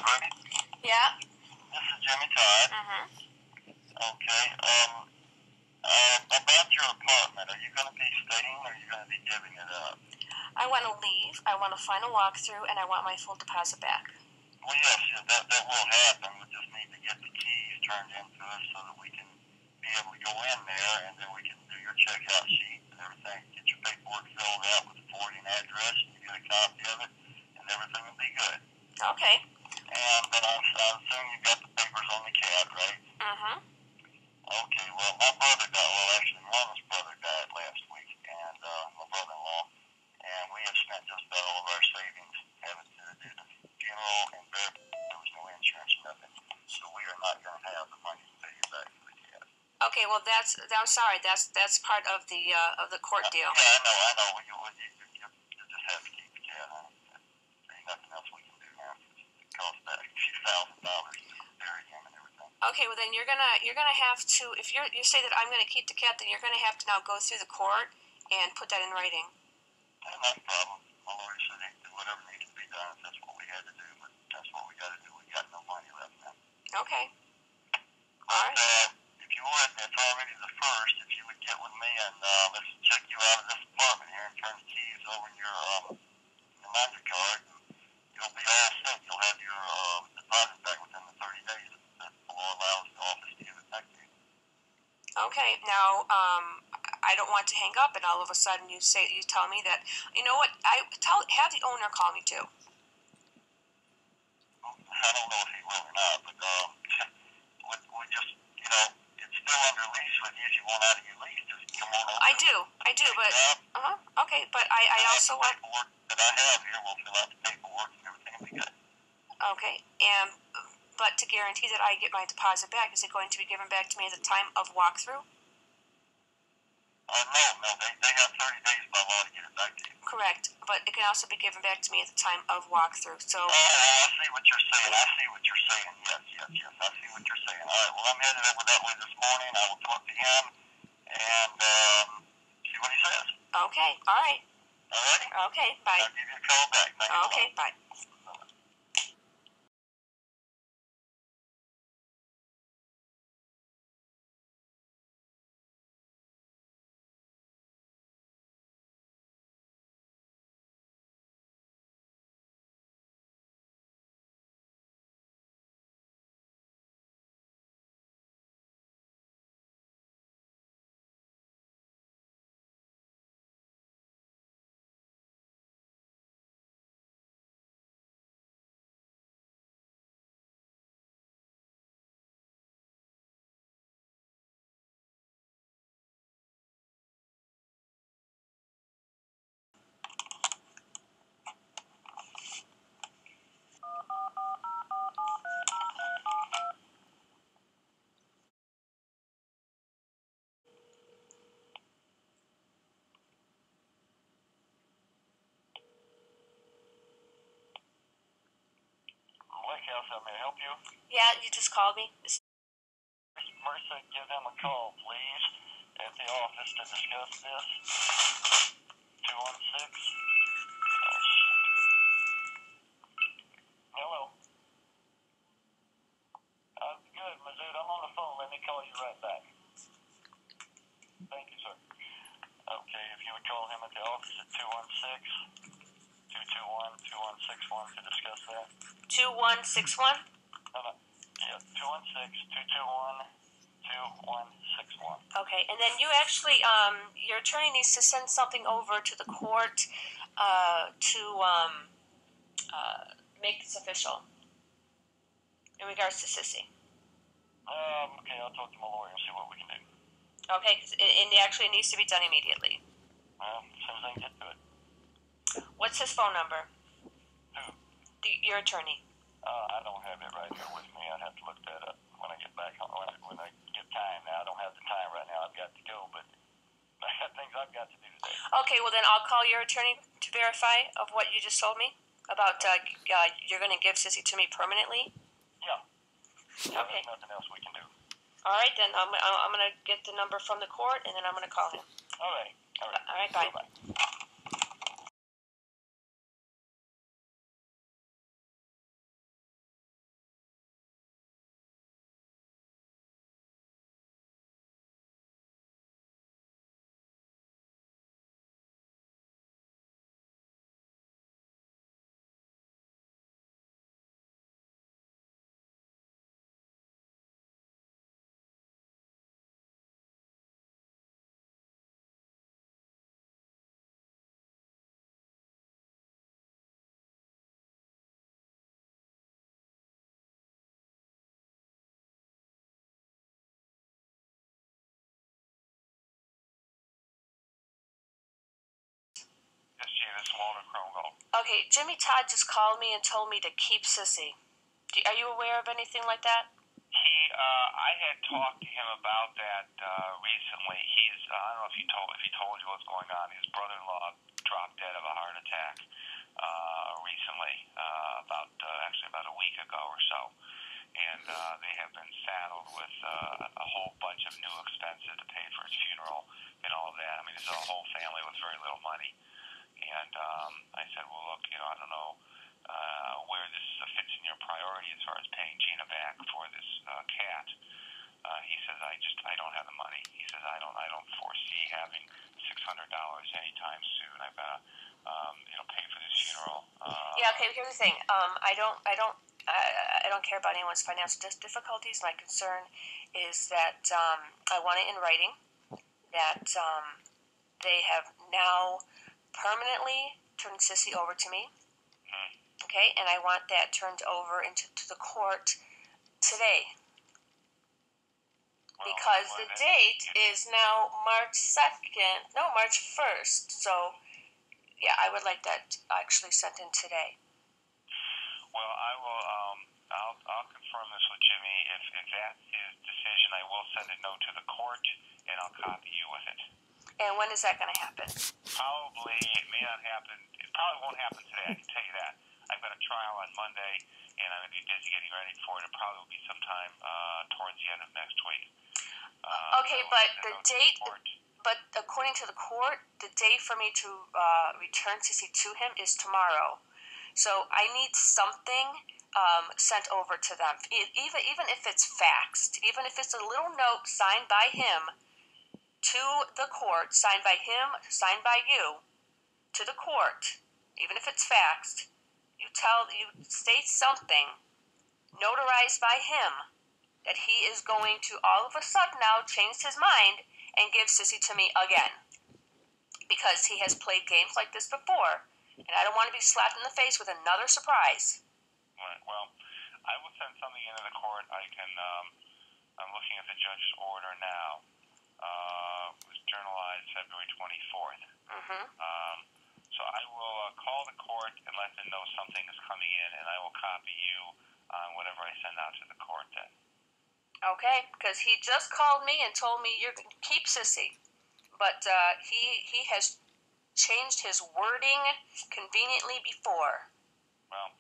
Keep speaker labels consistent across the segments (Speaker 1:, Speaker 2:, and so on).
Speaker 1: Brady?
Speaker 2: Yeah.
Speaker 1: This is Jimmy Todd. Okay. About your apartment, are you going to be staying or are you going to be giving it up?
Speaker 2: I want to leave. I want a final walkthrough, and I want my full deposit back.
Speaker 1: Well, yes, that will happen. We just need to get the keys turned into us so that we can be able to go in there, and then we can do your checkout sheet and everything. Get your paperwork filled out with the forwarding address, and you get a copy of it, and everything will be good.
Speaker 2: Okay.
Speaker 1: And I assume you got the papers on the cat, right? Okay, well, my brother died, actually, Mama's brother died last week, and my brother-in-law, and we have spent just about all of our savings having to do the funeral, and there was no insurance, nothing, so we are not going to have the money to pay you back for the cat.
Speaker 2: Okay, well, I'm sorry, that's part of the court deal.
Speaker 1: Yeah, I know, you just have to keep the cat, honey. There's nothing else we can do now. It costs that $1,000 to bury him and everything.
Speaker 2: Okay, well then you're gonna have to, if you say that I'm gonna keep the cat, then you're gonna have to now go through the court and put that in writing.
Speaker 1: Yeah, not a problem. My lawyer said he'd do whatever needs to be done if that's what we had to do, but that's what we got to do. We got no money left now.
Speaker 2: Okay.
Speaker 1: But,
Speaker 2: all right.
Speaker 1: if you would, it's already the first. If you would get with me and let's check you out of this apartment here and turn the keys over in your MasterCard, and you'll be all set. You'll have your deposit back within the 30 days that the law allows the office to give it back to you.
Speaker 2: Okay. Now, I don't want to hang up, and all of a sudden you tell me that, you know what? Have the owner call me too.
Speaker 1: I don't know if he will or not, but we just, it's still under lease with you. If you want out of your lease, just come on over.
Speaker 2: I do, but okay, but I also want.
Speaker 1: The paperwork that I have here, we'll fill out the paperwork and everything will be good.
Speaker 2: Okay, but to guarantee that I get my deposit back, is it going to be given back to me at the time of walkthrough?
Speaker 1: No, they have 30 days by law to get it back to you.
Speaker 2: Correct, but it can also be given back to me at the time of walkthrough. So.
Speaker 1: Oh, I see what you're saying. Yes, I see what you're saying. All right, well, I'm headed over that way this morning. I will talk to him and see what he says.
Speaker 2: Okay, all right.
Speaker 1: All righty?
Speaker 2: Okay, bye.
Speaker 1: I'll give you a call back. Thank you.
Speaker 2: Okay, bye.
Speaker 1: How may I help you?
Speaker 2: Yeah, you just called me.
Speaker 1: Mercy, give them a call, please, at the office to discuss this. 216. Oh, shit. Hello. Good, Mazood. I'm on the phone. Let me call you right back. Thank you, sir. Okay, if you would call him at the office at 216-221-2161 to discuss that.
Speaker 2: 2161?
Speaker 1: Yeah, 216-221-2161.
Speaker 2: Okay, and then you actually, your attorney needs to send something over to the court to make this official in regards to Sissy.
Speaker 1: Okay, I'll talk to my lawyer and see what we can do.
Speaker 2: Okay, because it actually needs to be done immediately.
Speaker 1: As soon as I can get to it.
Speaker 2: What's his phone number?
Speaker 1: Who?
Speaker 2: Your attorney.
Speaker 1: I don't have it right here with me. I'd have to look that up when I get back home, when I get time. Now, I don't have the time right now. I've got to go, but I got things I've got to do today.
Speaker 2: Okay, well then I'll call your attorney to verify of what you just told me about you're going to give Sissy to me permanently.
Speaker 1: Yeah.
Speaker 2: Okay.
Speaker 1: There's nothing else we can do.
Speaker 2: All right, then I'm going to get the number from the court, and then I'm going to call him.
Speaker 1: All right.
Speaker 2: All right, bye.
Speaker 1: Bye-bye. is Walter Krohngold.
Speaker 2: Okay, Jimmy Todd just called me and told me to keep Sissy. Are you aware of anything like that?
Speaker 1: I had talked to him about that recently. I don't know if he told you what's going on. His brother-in-law dropped dead of a heart attack recently, about a week ago or so. And they have been saddled with a whole bunch of new expenses to pay for his funeral and all of that. I mean, it's a whole family with very little money. And I said, well, look, I don't know where this fits in your priority as far as paying Gina back for this cat. He says, I don't have the money. He says, I don't foresee having $600 anytime soon. I've got to, pay for this funeral.
Speaker 2: Yeah. Okay. Here's the thing. I don't care about anyone's financial difficulties. My concern is that I want it in writing that they have now permanently turned Sissy over to me. Okay, and I want that turned over to the court today. Because the date is now March 1st. So, yeah, I would like that actually sent in today.
Speaker 1: Well, I'll confirm this with Jimmy. If that is decision, I will send a note to the court, and I'll copy you with it.
Speaker 2: And when is that going to happen?
Speaker 1: Probably, it may not happen. It probably won't happen today, I can tell you that. I've got a trial on Monday, and I'm going to be busy getting ready for it. It'll probably be sometime towards the end of next week.
Speaker 2: Okay, but the date, but according to the court, the date for me to return Sissy to him is tomorrow. So I need something sent over to them, even if it's faxed, even if it's a little note signed by him to the court, signed by him, signed by you, to the court, even if it's faxed. You state something notarized by him that he is going to all of a sudden now change his mind and give Sissy to me again. Because he has played games like this before. And I don't want to be slapped in the face with another surprise.
Speaker 1: Right. Well, I will send something into the court. I'm looking at the judge's order now. It was journalized February 24th. So I will call the court and let them know something is coming in, and I will copy you on whatever I send out to the court then.
Speaker 2: Okay, because he just called me and told me you're going to keep Sissy. But he has changed his wording conveniently before.
Speaker 1: Well,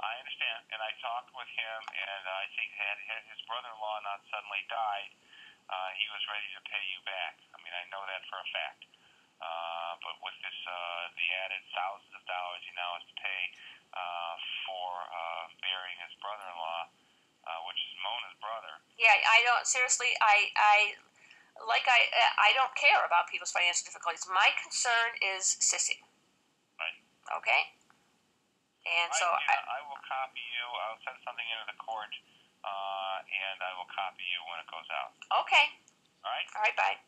Speaker 1: I understand, and I talked with him, and I think had his brother-in-law not suddenly died, he was ready to pay you back. I mean, I know that for a fact. But with this, the added thousands of dollars he now has to pay for burying his brother-in-law, which is Mona's brother.
Speaker 2: Yeah, I don't, seriously, I don't care about people's financial difficulties. My concern is Sissy.
Speaker 1: Right.
Speaker 2: Okay? And so
Speaker 1: I will copy you. I'll send something into the court, and I will copy you when it goes out.
Speaker 2: Okay.
Speaker 1: All right?
Speaker 2: All right, bye.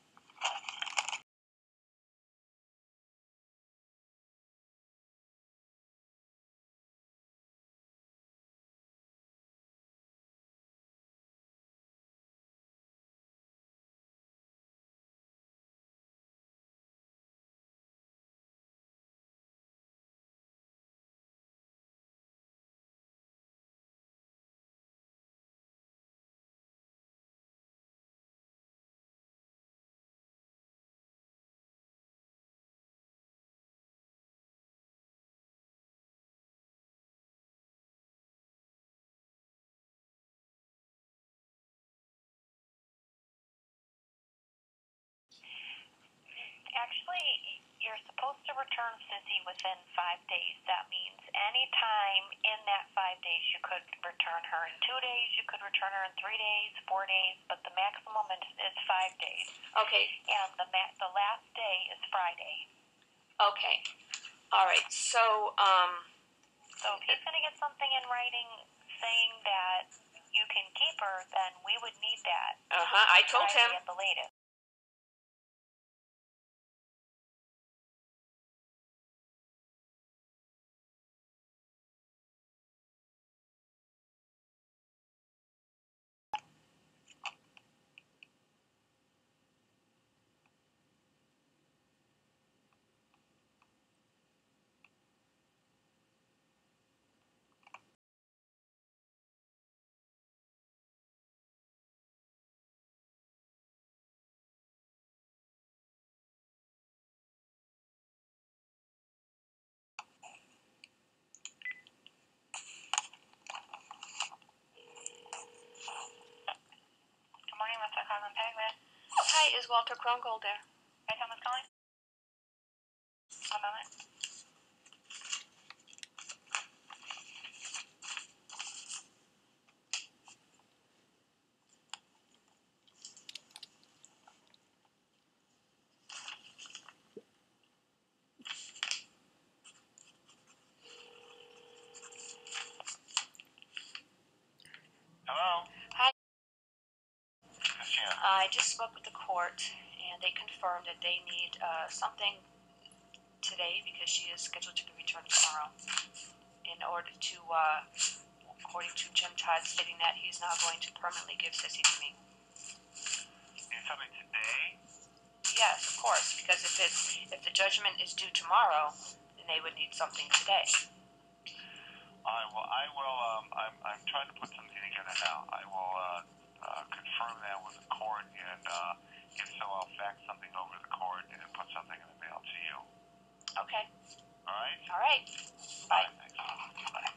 Speaker 3: Actually, you're supposed to return Sissy within 5 days. That means any time in that 5 days, you could return her in 2 days, you could return her in 3 days, 4 days, but the maximum is 5 days.
Speaker 2: Okay.
Speaker 3: And the last day is Friday.
Speaker 2: Okay. All right. So,
Speaker 3: So if he's going to get something in writing saying that you can keep her, then we would need that.
Speaker 2: I told
Speaker 3: Friday
Speaker 2: him.
Speaker 3: at the latest.
Speaker 2: Is Walter Krohngold there?
Speaker 3: Hi, Thomas calling. 1 moment.
Speaker 1: Hello?
Speaker 2: Hi.
Speaker 1: Yeah.
Speaker 2: I just spoke with the court, and they confirmed that they need something today because she is scheduled to be returned tomorrow in order to, according to Jim Todd, stating that he's now going to permanently give Sissy to me.
Speaker 1: You need something today?
Speaker 2: Yes, of course, because if the judgment is due tomorrow, then they would need something today.
Speaker 1: I'm trying to put something together now. I will confirm that with the court, and if so, I'll fax something over to the court and put something in the mail to you.
Speaker 2: Okay.
Speaker 1: All right?
Speaker 2: All right. Bye.
Speaker 1: Thanks. Bye.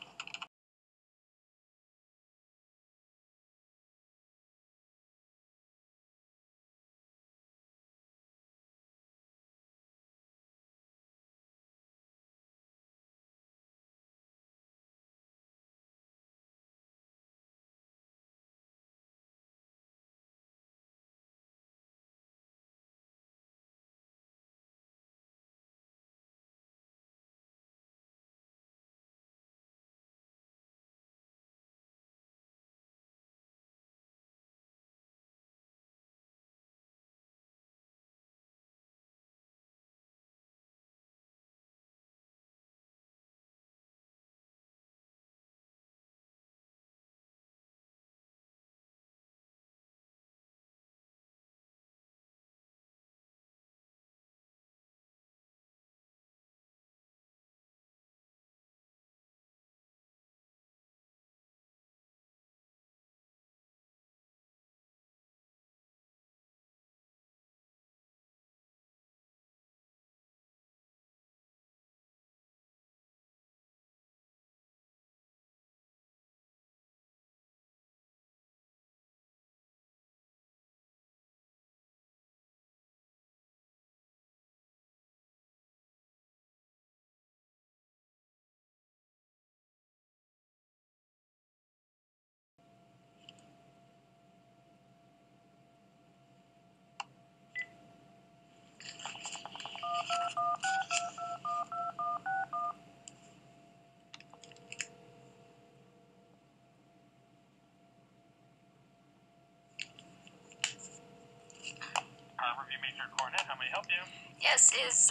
Speaker 1: How may I help you?
Speaker 2: Yes, is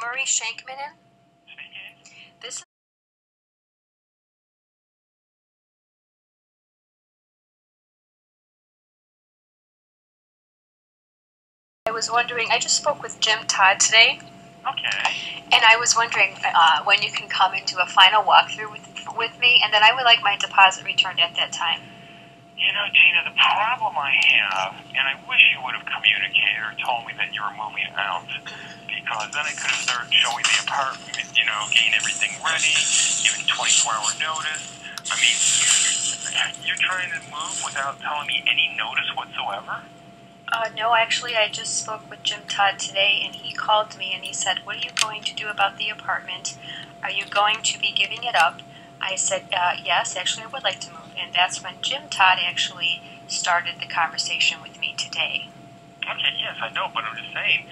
Speaker 2: Murray Shankman in?
Speaker 1: Speaking.
Speaker 2: This is I was wondering, I just spoke with Jim Todd today.
Speaker 1: Okay.
Speaker 2: And I was wondering when you can come and do a final walkthrough with me, and then I would like my deposit returned at that time.
Speaker 1: You know, Gina, the problem I have, and I wish you would have communicated or told me that you were moving out, because then I could have started showing the apartment, getting everything ready, giving 24-hour notice. I mean, you're trying to move without telling me any notice whatsoever?
Speaker 2: No, actually, I just spoke with Jim Todd today, and he called me and he said, what are you going to do about the apartment? Are you going to be giving it up? I said, yes, actually, I would like to move. And that's when Jim Todd actually started the conversation with me today.
Speaker 1: Okay, yes, I know, but I'm just saying,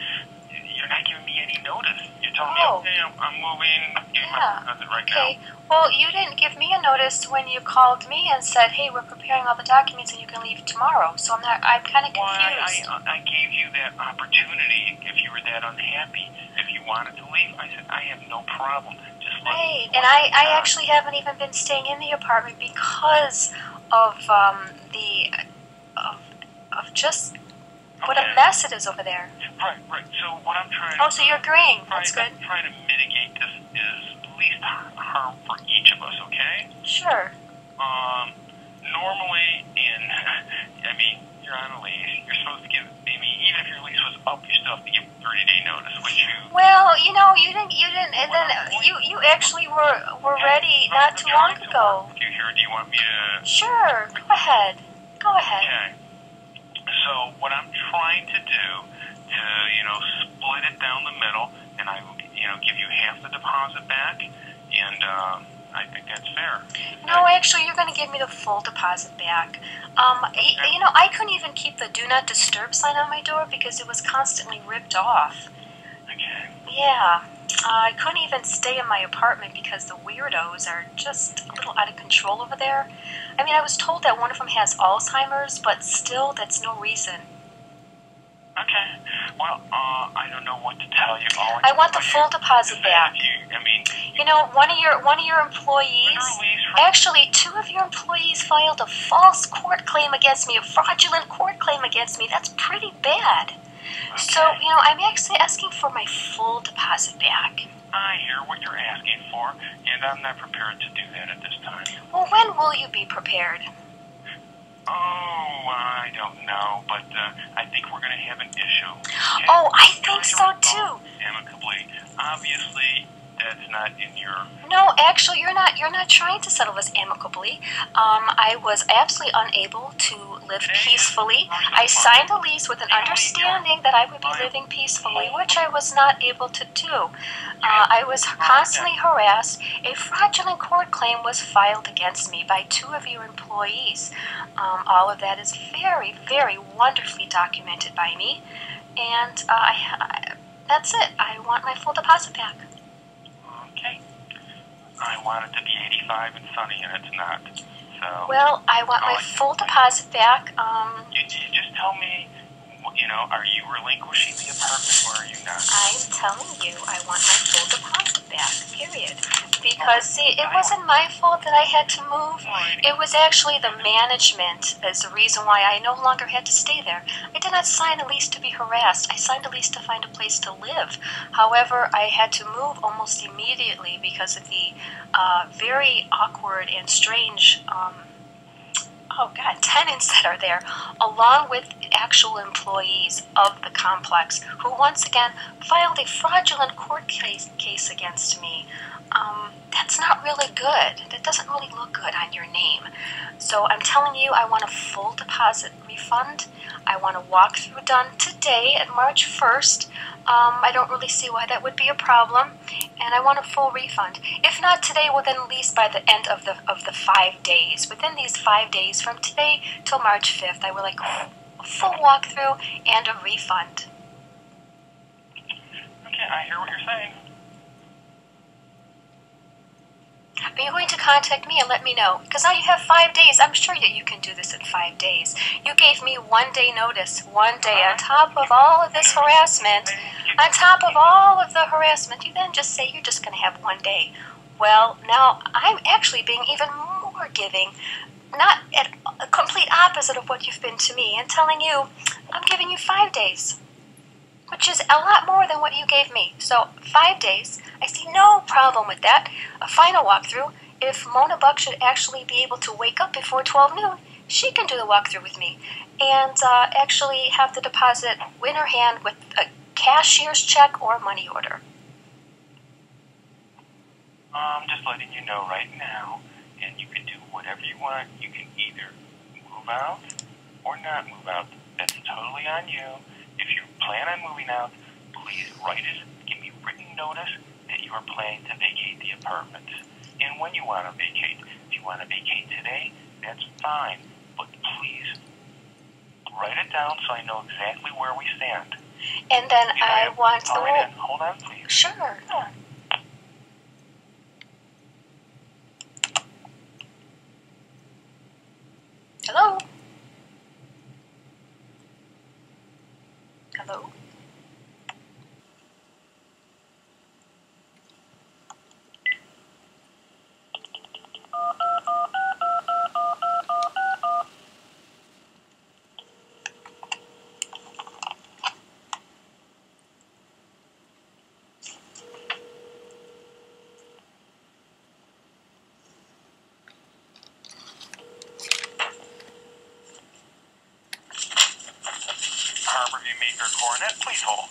Speaker 1: you're not giving me any notice. You're telling me, okay, I'm moving, giving my deposit right now.
Speaker 2: Well, you didn't give me a notice when you called me and said, hey, we're preparing all the documents and you can leave tomorrow. So I'm kind of confused.
Speaker 1: I gave you that opportunity if you were that unhappy. If you wanted to leave, I said, I have no problem. Just let me.
Speaker 2: And I actually haven't even been staying in the apartment because of just what a mess it is over there.
Speaker 1: Right. So what I'm trying
Speaker 2: so you're agreeing. That's good.
Speaker 1: I'm trying to mitigate this is least harm for each of us, okay?
Speaker 2: Sure.
Speaker 1: Normally you're on a lease. You're supposed to give, even if your lease was up, you still have to give 30-day notice, which you...
Speaker 2: Well, you didn't, and then you actually were ready not too long ago.
Speaker 1: Do you want me to...
Speaker 2: Sure, go ahead.
Speaker 1: Okay.
Speaker 4: So what I'm trying to do to, split it down the middle, and I, give you half the deposit back, and I think that's fair.
Speaker 2: No, actually, you're going to give me the full deposit back. I couldn't even keep the Do Not Disturb sign on my door because it was constantly ripped off.
Speaker 4: Okay.
Speaker 2: Yeah. I couldn't even stay in my apartment because the weirdos are just a little out of control over there. I mean, I was told that one of them has Alzheimer's, but still, that's no reason.
Speaker 4: Okay. Well, I don't know what to tell you.
Speaker 2: I want the full deposit back. One of your employees, actually, 2 of your employees filed a false court claim against me, a fraudulent court claim against me. That's pretty bad. Okay. So, I'm actually asking for my full deposit back.
Speaker 4: I hear what you're asking for, and I'm not prepared to do that at this time.
Speaker 2: Well, when will you be prepared?
Speaker 4: Oh, I don't know, but I think we're going to have an issue. Okay?
Speaker 2: Oh, I think so too.
Speaker 4: Amicably. Obviously, that's not in your...
Speaker 2: No, actually, you're not trying to settle this amicably. I was absolutely unable to live peacefully. I signed a lease with an understanding that I would be living peacefully, which I was not able to do. I was constantly harassed. A fraudulent court claim was filed against me by 2 of your employees. All of that is very, very wonderfully documented by me. And that's it. I want my full deposit back.
Speaker 4: Okay. I want it to be 85 and sunny, and it's not. So.
Speaker 2: Well, I want my full deposit back.
Speaker 4: You just tell me, are you relinquishing the apartment or are you not?
Speaker 2: I'm telling you, I want my full deposit back, period. Because, see, it wasn't my fault that I had to move. It was actually the management as the reason why I no longer had to stay there. I did not sign a lease to be harassed. I signed a lease to find a place to live. However, I had to move almost immediately because of the very awkward and strange tenants that are there, along with actual employees of the complex who once again filed a fraudulent court case against me. That's not really good. That doesn't really look good on your name. So I'm telling you, I want a full deposit refund. I want a walkthrough done today at March 1st. I don't really see why that would be a problem. And I want a full refund. If not today, well then at least by the end of the 5 days. Within these 5 days, from today till March 5th, I would like a full walkthrough and a refund.
Speaker 4: Okay, I hear what you're saying.
Speaker 2: Are you going to contact me and let me know? Because now you have 5 days. I'm sure that you can do this in 5 days. You gave me 1 day notice. 1 day on top of all of this harassment. On top of all of the harassment, you then just say you're just going to have 1 day. Well, now I'm actually being even more giving. Not at a complete opposite of what you've been to me. And telling you, I'm giving you 5 days. Which is a lot more than what you gave me. So 5 days, I see no problem with that. A final walkthrough. If Mona Buck should actually be able to wake up before 12 noon, she can do the walkthrough with me. And actually have the deposit in her hand with a cashier's check or money order.
Speaker 4: I'm just letting you know right now, and you can do whatever you want. You can either move out or not move out. That's totally on you. If you plan on moving out, please write us, give me written notice that you are planning to vacate the apartment. And when you want to vacate. If you want to vacate today, that's fine. But please, write it down so I know exactly where we stand.
Speaker 2: And then I want to...
Speaker 4: Hold on, please.
Speaker 2: Sure. Hello? Hello?
Speaker 4: Harborview Maker Coronet, please hold.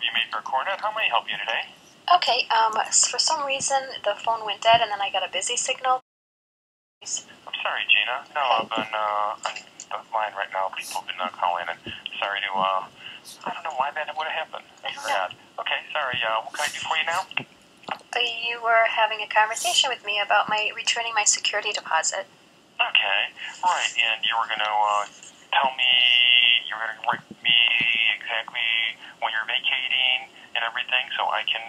Speaker 4: You made for Cornet. How may I help you today?
Speaker 2: Okay, for some reason the phone went dead and then I got a busy signal.
Speaker 4: I'm sorry, Gina. No, I've been on the line right now. People have been calling in. Sorry to, I don't know why that would have happened. That's very odd. Okay, sorry. What can I do for you now?
Speaker 2: You were having a conversation with me about returning my security deposit.
Speaker 4: Okay, right. And you were going to tell me, you were going to write me exactly when you're vacating and everything so I can,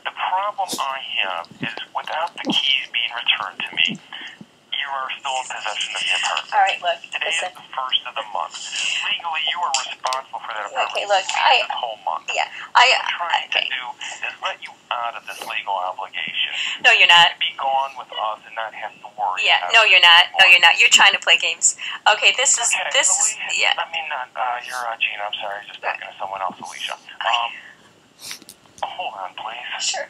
Speaker 4: the problem I have is without the keys being returned to me, you are still in possession of the apartment.
Speaker 2: All right, look,
Speaker 4: Today
Speaker 2: listen.
Speaker 4: is the first of the month. Legally, you are responsible for that apartment.
Speaker 2: Okay, look,
Speaker 4: this whole month.
Speaker 2: Yeah,
Speaker 4: What I'm trying to do is let you out of this legal obligation.
Speaker 2: No, you're not.
Speaker 4: Be gone with us and not have to worry.
Speaker 2: Yeah, no, you're not. No, you're not. You're trying to play games. Okay, this is, yeah.
Speaker 4: I mean, you're Gina. I'm sorry, I was just talking to someone else, Alicia. Hold on, please.
Speaker 2: Sure.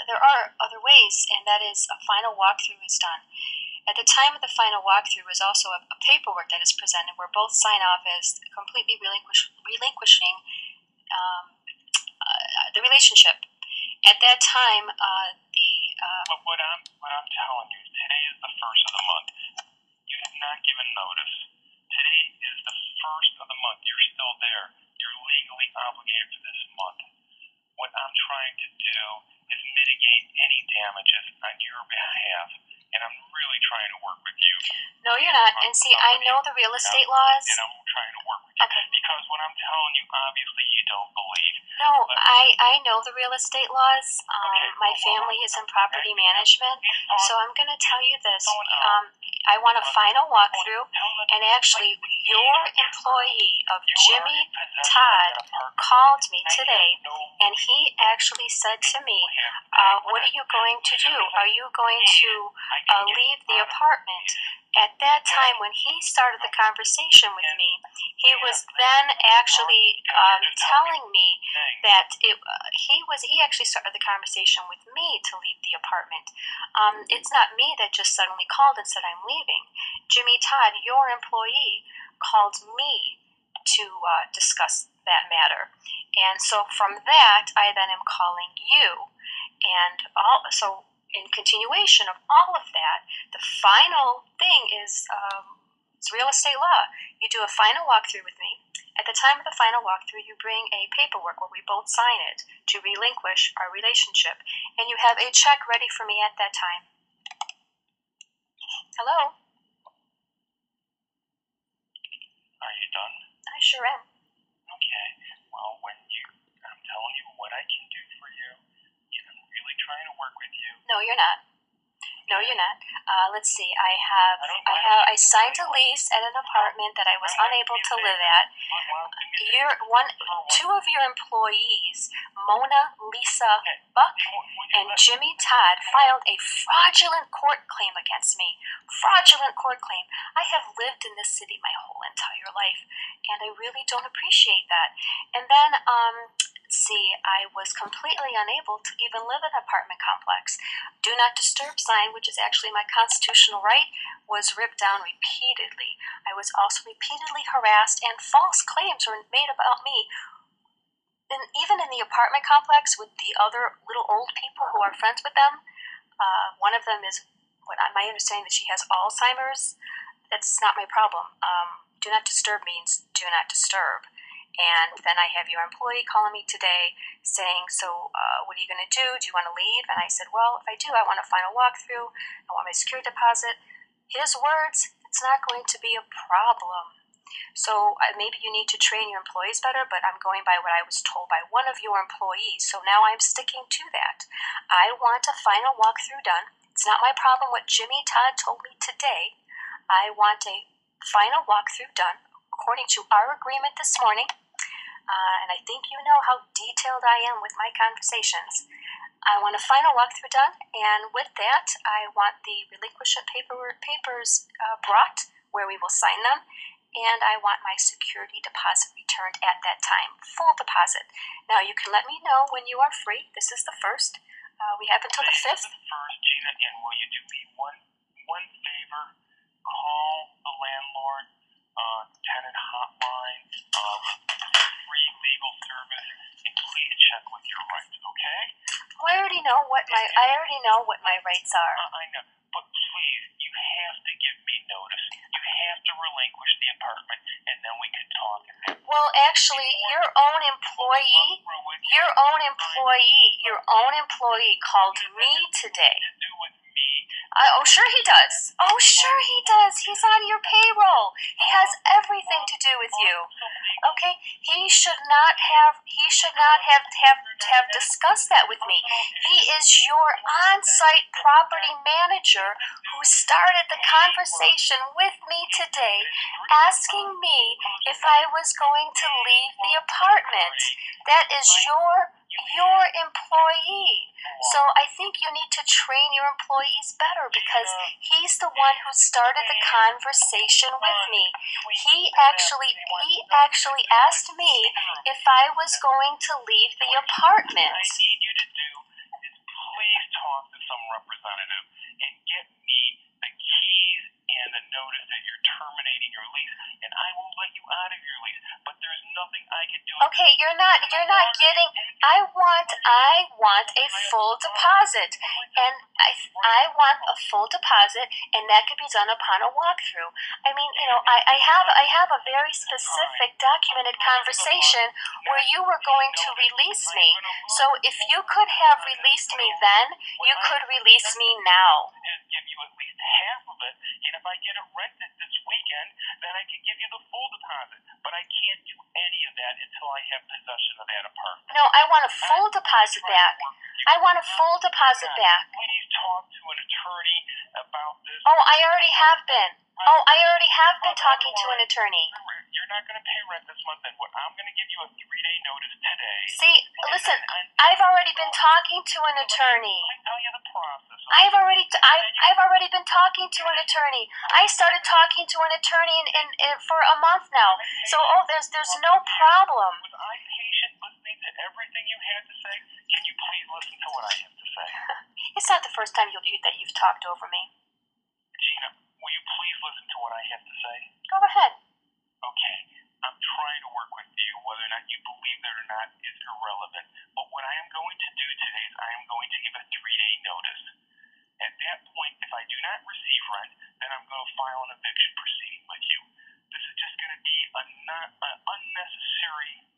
Speaker 2: There are other ways, and that is a final walkthrough is done. At the time of the final walkthrough is also a paperwork that is presented where both sign off as completely relinquishing the relationship. At that time,
Speaker 4: But what I'm telling you, today is the first of the month. You have not given notice. Today is the first of the month. You're still there. You're legally obligated for this month. What I'm trying to do is mitigate any damages on your behalf, and I'm really trying to work with you.
Speaker 2: No, you're not. And see, I know the real estate laws.
Speaker 4: And I'm trying to work with you.
Speaker 2: Okay.
Speaker 4: Because what I'm telling you, obviously, you don't believe.
Speaker 2: No, I know the real estate laws. My family is in property management, so I'm going to tell you this. I want a final walkthrough, and actually, your employee of Jimmy Todd called me today, and he actually said to me, what are you going to do? Are you going to leave the apartment? At that time, when he started the conversation with me, he was then actually telling me that he actually started the conversation with me to leave the apartment. It's not me that just suddenly called and said I'm leaving. Jimmy Todd, your employee, called me to discuss that matter. And so from that, I then am calling you. And so in continuation of all of that, the final thing is it's real estate law. You do a final walkthrough with me. At the time of the final walkthrough, you bring a paperwork where we both sign it to relinquish our relationship, and you have a check ready for me at that time. Hello?
Speaker 4: Are you done?
Speaker 2: I sure am.
Speaker 4: Okay. Well, I'm telling you what I can do for you, and I'm really trying to work with you.
Speaker 2: No, you're not. No, you're not. Let's see. I signed a lease at an apartment that I was unable to live at. Two of your employees, Mona, Lesa, Buck, and Jimmy Todd, filed a fraudulent court claim against me. Fraudulent court claim. I have lived in this city my whole entire life, and I really don't appreciate that. And then see, I was completely unable to even live in an apartment complex. Do not disturb sign, which is actually my constitutional right, was ripped down repeatedly. I was also repeatedly harassed, and false claims were made about me. And even in the apartment complex with the other little old people who are friends with them, one of them is, my understanding that she has Alzheimer's. That's not my problem. Do not disturb means do not disturb. And then I have your employee calling me today saying, so what are you going to do? Do you want to leave? And I said, well, if I do, I want a final walkthrough. I want my security deposit. His words, it's not going to be a problem. So maybe you need to train your employees better, but I'm going by what I was told by one of your employees. So now I'm sticking to that. I want a final walkthrough done. It's not my problem what Jimmy Todd told me today. I want a final walkthrough done according to our agreement this morning. And I think you know how detailed I am with my conversations. I want a final walkthrough done, and with that, I want the relinquishment papers brought where we will sign them, and I want my security deposit returned at that time, full deposit. Now, you can let me know when you are free. This is the 1st. We have until the 5th.
Speaker 4: First, Gina, and will you do me one favor? Call the landlord tenant hotline with free legal service, and please check with your rights, okay?
Speaker 2: I already know what my rights are.
Speaker 4: I know, but please, you have to give me notice. You have to relinquish the apartment, and then we can talk.
Speaker 2: Well, actually, your own employee called me today. Oh, sure he does. Oh, sure he does. He's on your payroll. He has everything to do with you. Okay? He should not have discussed that with me. He is your on-site property manager who started the conversation with me today, asking me if I was going to leave the apartment. That is your employee. So I think you need to train your employees better because he's the one who started the conversation with me. He actually asked me if I was going to leave the apartment.
Speaker 4: What I need you to do is please talk to some representative and get me the keys and the notice that you're terminating your lease, and I will let you out of your lease. But there's nothing I can do.
Speaker 2: Okay, you're not getting. I want a full deposit, and I want a full deposit, and that could be done upon a walkthrough. I mean, I have a very specific documented conversation where you were going to release me. So if you could have released me then, you could release me now.
Speaker 4: Give you at least half of it, and if I get it rented this weekend, then I can give you the full deposit. But I can't do any of that until I have possession of that apartment.
Speaker 2: No, I want a full deposit back. I want a full deposit back.
Speaker 4: Please talk to an attorney about this.
Speaker 2: Oh, I already have been. Talking to an attorney.
Speaker 4: You're not going to pay rent this month, and I'm going to give you a 3-day notice today.
Speaker 2: See, listen, I've already been talking to an attorney.
Speaker 4: Let me tell you the process.
Speaker 2: I've already been talking to an attorney. I started talking to an attorney for a month now. So, there's no problem.
Speaker 4: Was I patient listening to everything you had to say? Can you please listen to what I have to say?
Speaker 2: It's not the first time that you've talked over me.
Speaker 4: Gina, will you please listen to what I have to say?
Speaker 2: Go ahead.
Speaker 4: Okay, I'm trying to work with you. Whether or not you believe that or not is irrelevant. But what I am going to do today is I am going to give a 3-day notice. At that point, if I do not receive rent, then I'm going to file an eviction proceeding with you. This is just going to be an unnecessary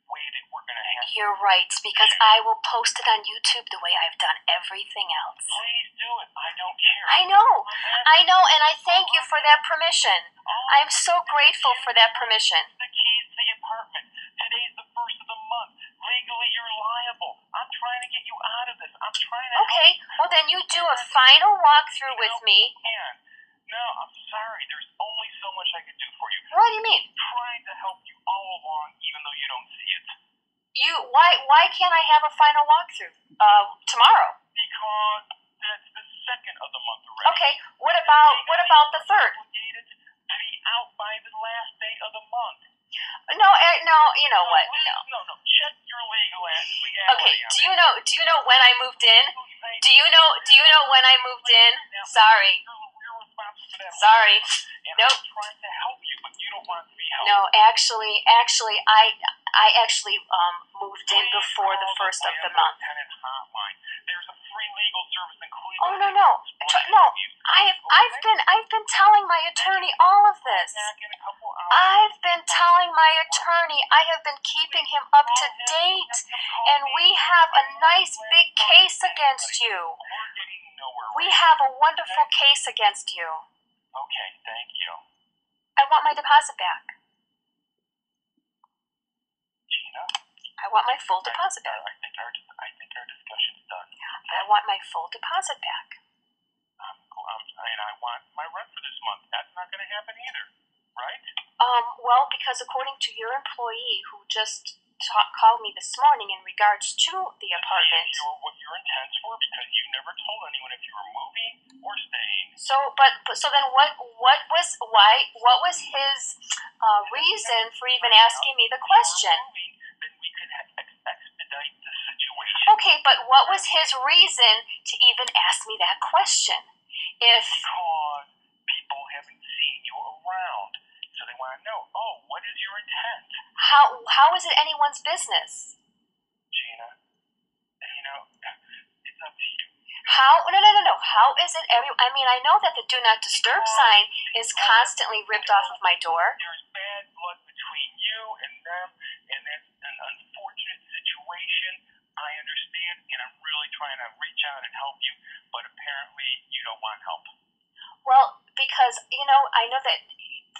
Speaker 4: way that we're going to have.
Speaker 2: You're right, because I will post it on YouTube the way I've done everything else.
Speaker 4: Please do it. I don't care.
Speaker 2: I know, and I thank you for that permission. I'm so grateful for that permission.
Speaker 4: The keys to the apartment. Today's the 1st of the month. Legally, you're liable. I'm trying to get you out of this. I'm trying to
Speaker 2: Okay, well then you do a final walkthrough with me.
Speaker 4: No, I'm sorry. There's only so much I can do for you.
Speaker 2: What do you mean?
Speaker 4: I'm trying to help you all along, even though you don't see it.
Speaker 2: Why can't I have a final walkthrough tomorrow?
Speaker 4: Because that's the 2nd of the month already.
Speaker 2: Okay, what about the 3rd?
Speaker 4: Obligated to be out by the last day of the month.
Speaker 2: No, you know what?
Speaker 4: No. Check your legality.
Speaker 2: Okay. Do you know when I moved in? Do you know when I moved in? Sorry.
Speaker 4: You're responsible for that.
Speaker 2: Sorry.
Speaker 4: And
Speaker 2: Nope.
Speaker 4: I'm trying to help you, but you don't want to be helped.
Speaker 2: No, actually, I actually moved in before the first of the month.
Speaker 4: There's a free legal service in Cleveland.
Speaker 2: Oh no. I've been telling my attorney all of this. I've been telling my attorney. I have been keeping him up to date, and we have a nice big case against you. We have a wonderful case against you.
Speaker 4: Okay, thank you.
Speaker 2: I want my deposit back.
Speaker 4: Gina?
Speaker 2: I want my full deposit back.
Speaker 4: I think our discussion's done.
Speaker 2: I want my full deposit back.
Speaker 4: And I want my rent for this month. That's not going to happen either, right?
Speaker 2: Well, because according to your employee who just called me this morning in regards to the apartment.
Speaker 4: What your intents were, because you never told anyone if you were moving or staying.
Speaker 2: So then what was his reason for even asking me the question?
Speaker 4: Then we could expedite the situation.
Speaker 2: Okay, but what was his reason to even ask me that question?
Speaker 4: Because people haven't seen you around, so they want to know, what is your intent?
Speaker 2: How is it anyone's business?
Speaker 4: Gina, it's up to you.
Speaker 2: No. How is it I know that the do not disturb sign is constantly ripped off of my door.
Speaker 4: There's bad blood between you and them, and that's an unfortunate situation. I understand, and I'm really trying to reach out and help you, but apparently you don't want help.
Speaker 2: Well, because, I know that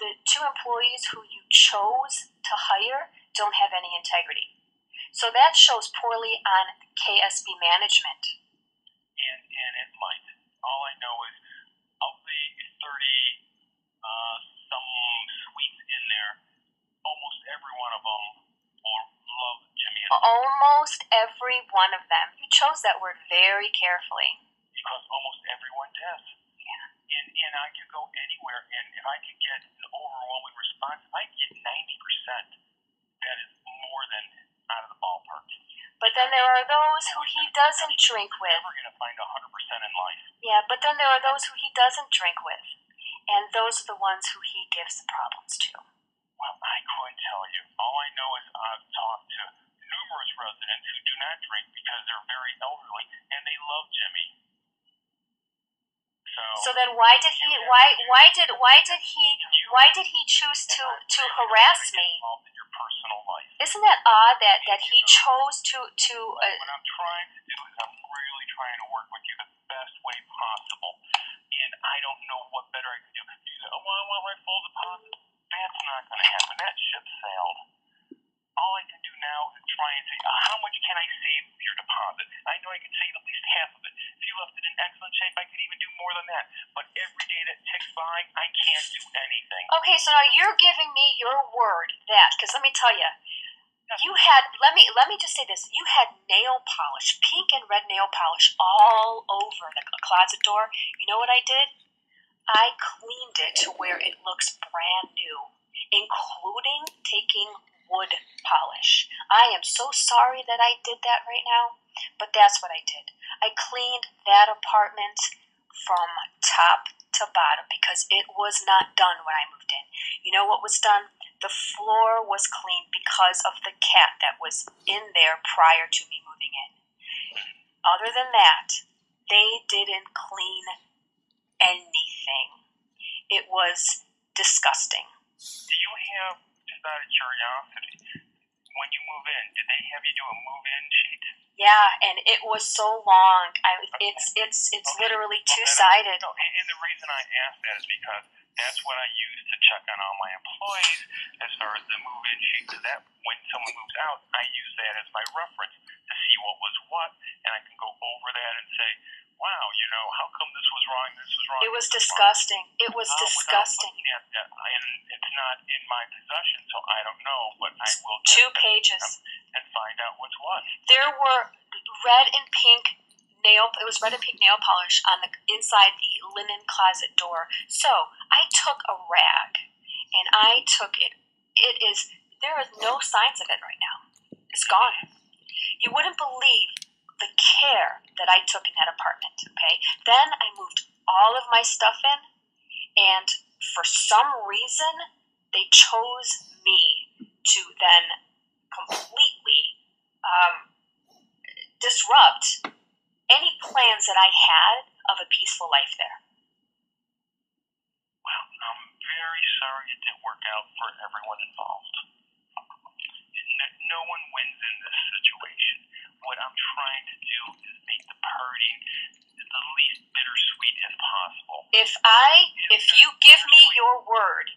Speaker 2: the two employees who you chose to hire don't have any integrity. So that shows poorly on KSB management.
Speaker 4: And it might. All I know is of the 30 some suites in there, almost every one of them will love Jimmy.
Speaker 2: Almost every one of them. You chose that word very carefully.
Speaker 4: Because almost everyone does.
Speaker 2: Yeah.
Speaker 4: And I could go anywhere, and if I could get an overwhelming response, if I get 90%, that is more than out of the ballpark.
Speaker 2: But then there are those who he doesn't drink with.
Speaker 4: You're never going to find 100% in life.
Speaker 2: Yeah, but then there are those who he doesn't drink with. And those are the ones who he gives the problems to.
Speaker 4: Well, I couldn't tell you. All I know is I've talked to numerous residents who do not drink because they're very elderly, and they love Jimmy.
Speaker 2: So then why did he choose to harass me?
Speaker 4: In your personal life.
Speaker 2: Isn't that odd that he chose to
Speaker 4: What I'm trying to do is I'm really trying to work with you the best way possible, and I don't know what better I can do. You say, I want my full deposit. That's not going to happen. That ship sailed. All I can do now is try and say, how much can I save your deposit? I know I can save at least half of it. If you left it in excellent shape, I could even do more than that. But every day that ticks by, I can't do anything.
Speaker 2: Okay, so now you're giving me your word that, because let me tell you, you had, let me just say this, you had nail polish, pink and red nail polish all over the closet door. You know what I did? I cleaned it to where it looks brand new, including taking wood polish. I am so sorry that I did that right now, but that's what I did. I cleaned that apartment from top to bottom because it was not done when I moved in. You know what was done? The floor was cleaned because of the cat that was in there prior to me moving in. Other than that, they didn't clean anything. It was disgusting.
Speaker 4: Do you have, just out of curiosity, when you move in, did they have you do a move-in sheet?
Speaker 2: Yeah, and it was so long. It's literally two-sided.
Speaker 4: No, and the reason I asked that is because that's what I use to check on all my employees as far as the move-in sheet. So that when someone moves out, I use that as my reference to see what was what, and I can go over that and say, wow, how come this was wrong, this was wrong.
Speaker 2: It was disgusting. It was disgusting.
Speaker 4: Looking at that, and it's not in my possession, so I don't know, but I will
Speaker 2: 2 pages.
Speaker 4: And find out what's what.
Speaker 2: There were red and pink nail polish on the inside the linen closet door. So I took a rag and I took it. It is There are no signs of it right now. It's gone. You wouldn't believe the care that I took in that apartment, okay? Then I moved all of my stuff in, and for some reason, they chose me to then completely disrupt any plans that I had of a peaceful life there.
Speaker 4: Well, I'm very sorry it didn't work out for everyone involved. No one wins in this situation. What I'm trying to do is make the parting the least bittersweet as possible.
Speaker 2: If you give me your word,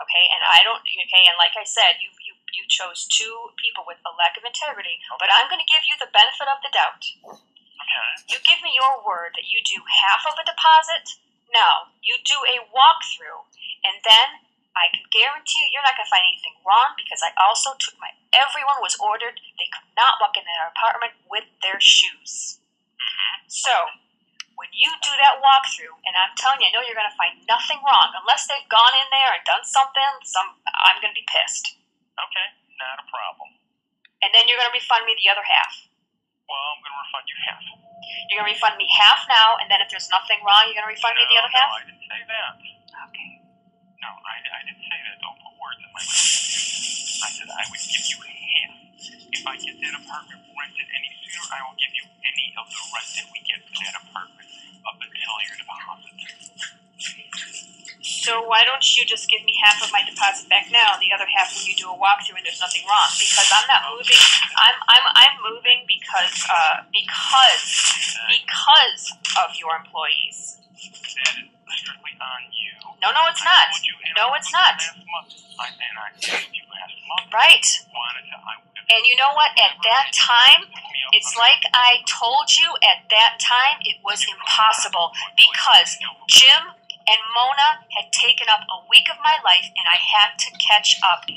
Speaker 2: okay, and I don't, okay, and like I said, you chose two people with a lack of integrity, but I'm going to give you the benefit of the doubt.
Speaker 4: Okay.
Speaker 2: You give me your word that you do half of a deposit. No, you do a walkthrough, and then I can guarantee you're not going to find anything wrong because I also took everyone was ordered. They could not walk in their apartment with their shoes. So, when you do that walkthrough, and I'm telling you, I know you're going to find nothing wrong unless they've gone in there and done something. I'm going to be pissed.
Speaker 4: Okay, not a problem.
Speaker 2: And then you're going to refund me the other half.
Speaker 4: Well, I'm going to refund you half.
Speaker 2: You're going to refund me half now, and then if there's nothing wrong, you're going to refund me the other half?
Speaker 4: No, I didn't say that.
Speaker 2: Okay.
Speaker 4: No, I didn't say that. Don't put words in my mouth. I said I would give you half. If I get that apartment rented any sooner, I will give you any of the rent that we get for that apartment up until your deposit.
Speaker 2: So why don't you just give me half of my deposit back now, and the other half when you do a walkthrough and there's nothing wrong? Because I'm not moving. I'm moving because of your employees.
Speaker 4: That is strictly on you.
Speaker 2: No, it's not. No, it's not.
Speaker 4: I asked you last month.
Speaker 2: Right. And you know what? At that time, it's like I told you at that time, it was impossible because Jim and Mona had taken up a week of my life and I had to catch up.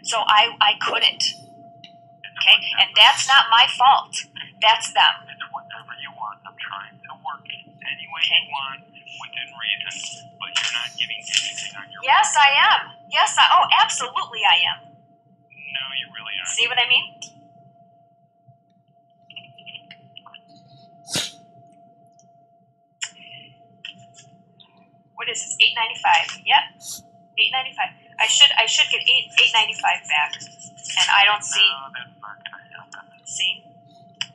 Speaker 2: So I couldn't. Okay? And that's not my fault. That's them.
Speaker 4: It's whatever you want. I'm trying to work any way you want within reason, but you're not giving anything on your
Speaker 2: Yes, I am. Absolutely I am.
Speaker 4: No, you really aren't.
Speaker 2: See what I mean? What is this? $8.95. Yep. $8.95. I should get $8.95 back. And I don't see.
Speaker 4: No, that's not gonna happen.
Speaker 2: See?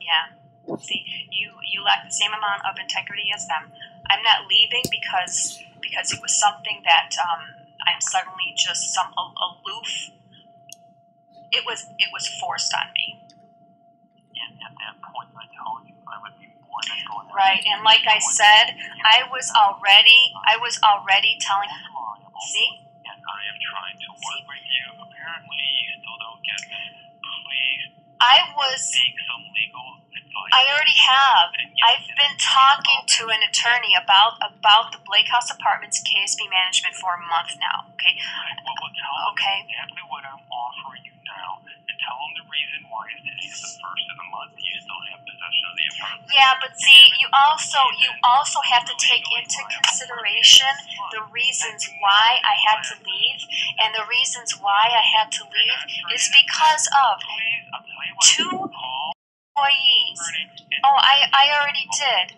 Speaker 2: Yeah. See, you lack the same amount of integrity as them. I'm not leaving because it was something that I'm suddenly just some aloof. It was forced on me.
Speaker 4: And at that point, I told you I would be more than going.
Speaker 2: Right, and like I said, I was already telling. See?
Speaker 4: And I am trying to work with you. Apparently, you still don't get me. Please. Seek some legal advice.
Speaker 2: I already have. I've been talking to an attorney about the Blake House Apartments KSB Management for a month now. Okay.
Speaker 4: Well, tell them exactly what I'm offering you now, and tell them the reason why is today is the first of the month. You still have possession of the apartment.
Speaker 2: Yeah, but see, you also have to take into consideration the reasons why I had to leave, and the reasons why I had to leave is because of two employees. Oh, I already did.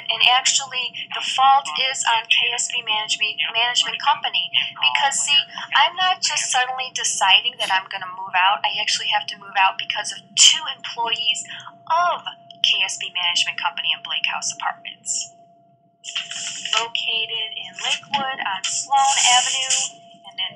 Speaker 2: And actually, the fault is on KSB Management Company. Because, see, I'm not just suddenly deciding that I'm going to move out. I actually have to move out because of two employees of KSB Management Company and Blake House Apartments. Located in Lakewood on Sloan Avenue. And then